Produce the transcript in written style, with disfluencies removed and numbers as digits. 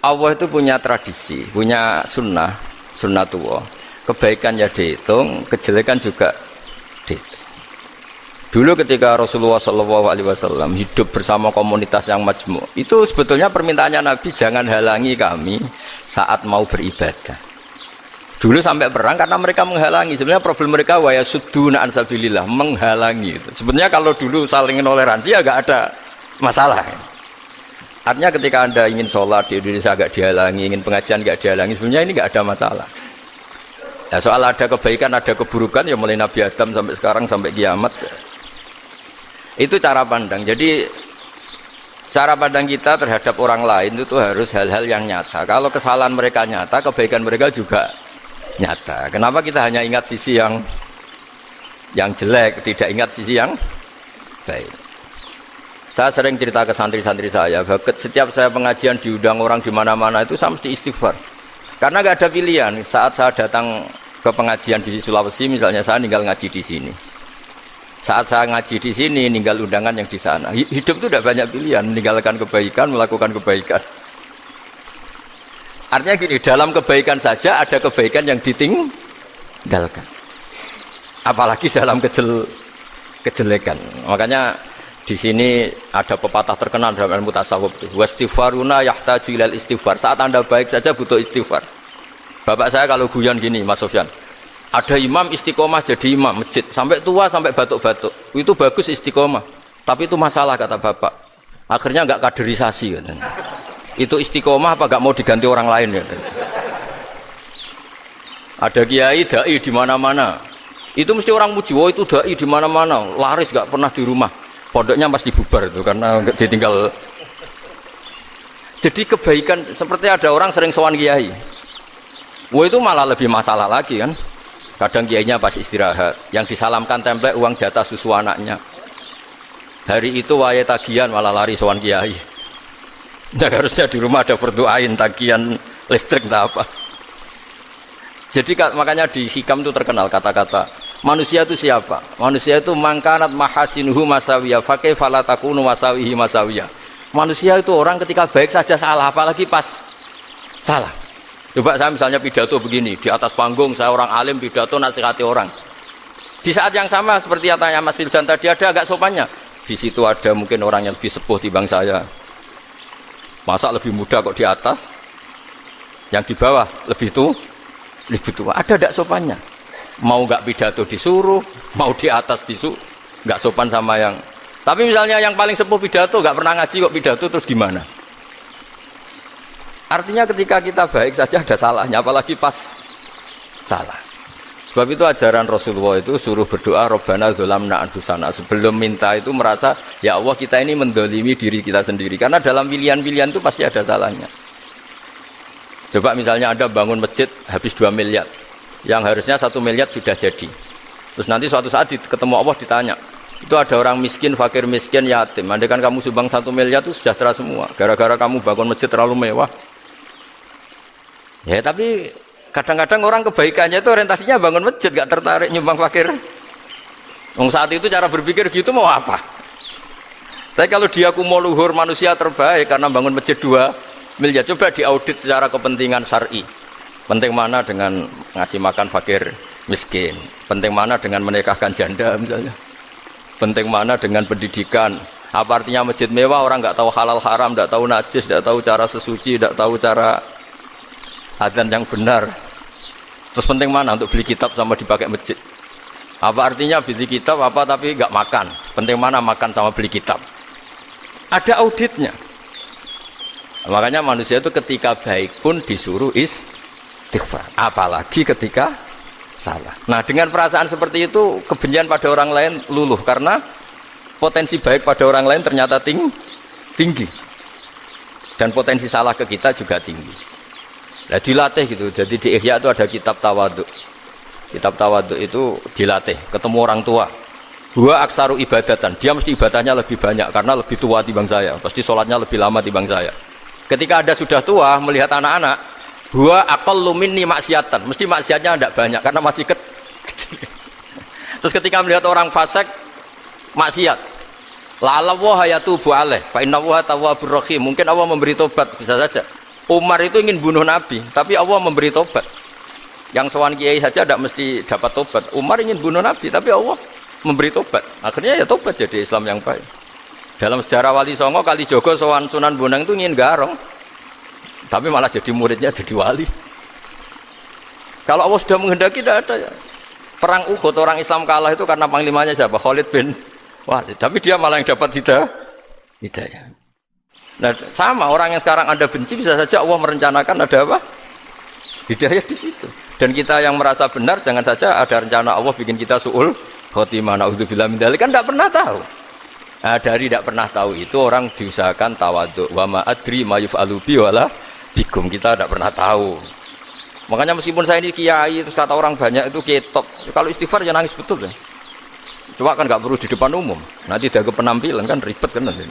Allah itu punya tradisi, punya sunnatullah. Kebaikan ya dihitung, kejelekan juga dihitung. Dulu ketika Rasulullah SAW hidup bersama komunitas yang majmu', itu sebetulnya permintaannya Nabi, jangan halangi kami saat mau beribadah. Dulu sampai perang karena mereka menghalangi. Sebenarnya problem mereka wa yasudduna an sabilillah, menghalangi. Sebenarnya kalau dulu saling toleransi ya gak ada masalah. Artinya ketika Anda ingin sholat di Indonesia gak dihalangi, ingin pengajian gak dihalangi, sebenarnya ini gak ada masalah. Ya, soal ada kebaikan, ada keburukan, ya mulai Nabi Adam sampai sekarang, sampai kiamat. Itu cara pandang. Jadi cara pandang kita terhadap orang lain itu harus hal-hal yang nyata. Kalau kesalahan mereka nyata, kebaikan mereka juga nyata. Kenapa kita hanya ingat sisi yang jelek, tidak ingat sisi yang baik? Saya sering cerita ke santri-santri saya, bahwa setiap saya pengajian diundang orang di mana-mana itu saya mesti istighfar. Karena gak ada pilihan. Saat saya datang ke pengajian di Sulawesi, misalnya saya tinggal ngaji di sini. Saat saya ngaji di sini, ninggal undangan yang di sana. Hidup itu tidak banyak pilihan, meninggalkan kebaikan, melakukan kebaikan. Artinya gini, dalam kebaikan saja ada kebaikan yang ditinggalkan. Apalagi dalam kejelekan. Makanya di sini ada pepatah terkenal dalam ilmu tasawuf itu. Wastighfaruna yahtaju ilal istighfar. Saat Anda baik saja butuh istighfar. Bapak saya kalau guyon gini, Mas Sofyan. Ada imam istiqomah jadi imam masjid sampai tua sampai batuk-batuk. Itu bagus istiqomah. Tapi itu masalah kata bapak. Akhirnya enggak kaderisasi katanya. Itu istiqomah apa enggak mau diganti orang lain katanya. Ada kiai dai di mana-mana. Itu mesti orang muji, "Oh, itu dai di mana-mana, laris enggak pernah di rumah." Pondoknya pasti bubar itu karena ditinggal. Jadi kebaikan seperti ada orang sering sowan kiai. Wah, itu malah lebih masalah lagi kan. Kadang kiainya pas istirahat, yang disalamkan template uang jatah susu anaknya. Hari itu waya tagihan malah lari sowan kiai. Jadi harusnya di rumah ada berdoain tagihan listrik tak apa. Jadi makanya di hikam itu terkenal kata-kata manusia itu siapa? Manusia itu mangkanat mahasinuhu masawiyah fakih falatakunu masawihi masawiyah. Manusia itu orang ketika baik saja salah, apalagi pas salah. Coba saya misalnya pidato begini, di atas panggung saya orang alim pidato nasihati orang. Di saat yang sama seperti katanya Mas Wildan tadi ada agak sopannya. Di situ ada mungkin orang yang lebih sepuh timbang saya. Masa lebih muda kok di atas? Yang di bawah lebih tua. Ada agak sopannya. Mau nggak pidato disuruh, mau di atas disuruh, nggak sopan sama yang. Tapi misalnya yang paling sepuh pidato nggak pernah ngaji kok pidato terus gimana? Artinya ketika kita baik saja ada salahnya, apalagi pas salah. Sebab itu ajaran Rasulullah itu suruh berdoa Rabbana dzolamna anfusana. Sebelum minta itu merasa, ya Allah kita ini mendolimi diri kita sendiri. Karena dalam pilihan-pilihan itu pasti ada salahnya. Coba misalnya Anda bangun masjid habis 2 miliar. Yang harusnya 1 miliar sudah jadi. Terus nanti suatu saat ketemu Allah ditanya, itu ada orang miskin, fakir miskin, yatim. Andai kan kamu sumbang 1 miliar itu sejahtera semua. Gara-gara kamu bangun masjid terlalu mewah. Ya tapi kadang-kadang orang kebaikannya itu orientasinya bangun masjid, gak tertarik nyumbang fakir. Saat itu cara berpikir gitu mau apa? Tapi kalau dia mau luhur manusia terbaik karena bangun masjid 2 miliar, coba diaudit secara kepentingan syar'i. Penting mana dengan ngasih makan fakir miskin? Penting mana dengan menikahkan janda misalnya? Penting mana dengan pendidikan? Apa artinya masjid mewah orang nggak tahu halal haram, nggak tahu najis, nggak tahu cara sesuci, nggak tahu cara adzan yang benar. Terus penting mana untuk beli kitab sama dipakai masjid? Apa artinya beli kitab apa tapi nggak makan? Penting mana makan sama beli kitab? Ada auditnya. Makanya manusia itu ketika baik pun disuruh istighfar, apalagi ketika salah. Nah dengan perasaan seperti itu kebencian pada orang lain luluh karena potensi baik pada orang lain ternyata tinggi dan potensi salah ke kita juga tinggi. Nah dilatih gitu. Jadi di Ihya itu ada kitab tawadhu. Kitab tawadhu itu dilatih ketemu orang tua. Dua aksaru ibadatan, dia mesti ibadahnya lebih banyak karena lebih tua timbang saya, pasti sholatnya lebih lama timbang saya. Ketika Anda sudah tua melihat anak-anak, dua aqallu minni maksiatan, mesti maksiatnya tidak banyak karena masih kecil. Terus ketika melihat orang fasik maksiat, la'alla wa yatubu alaih fa inna wa tawwabur rahim, mungkin Allah memberi tobat, bisa saja. Umar itu ingin bunuh Nabi, tapi Allah memberi tobat. Yang sowan kiai saja tidak mesti dapat tobat. Umar ingin bunuh Nabi, tapi Allah memberi tobat. Akhirnya ya tobat jadi Islam yang baik. Dalam sejarah Wali Songo, Kalijogo sowan Sunan Bonang itu ingin garong, tapi malah jadi muridnya jadi wali. Kalau Allah sudah menghendaki, tidak ada ya. Perang Uhud orang Islam kalah itu karena panglimanya siapa? Khalid bin Walid. Tapi dia malah yang dapat hidayah. Nah, sama orang yang sekarang Anda benci bisa saja Allah merencanakan ada apa? Hidayah di situ. Dan kita yang merasa benar jangan saja ada rencana Allah bikin kita su'ul khotimah. Na'udzubillah min dzalik, kan tidak pernah tahu. Nah, dari tidak pernah tahu itu orang diusahakan tawadhu. Wa ma adri ma yuf'alu bi wala bikum, kita tidak pernah tahu. Makanya meskipun saya ini kiai terus kata orang banyak itu ketop. Kalau istighfar ya nangis betul ya. Cuma kan nggak perlu di depan umum. Nanti ada penampilan kan ribet kan nanti.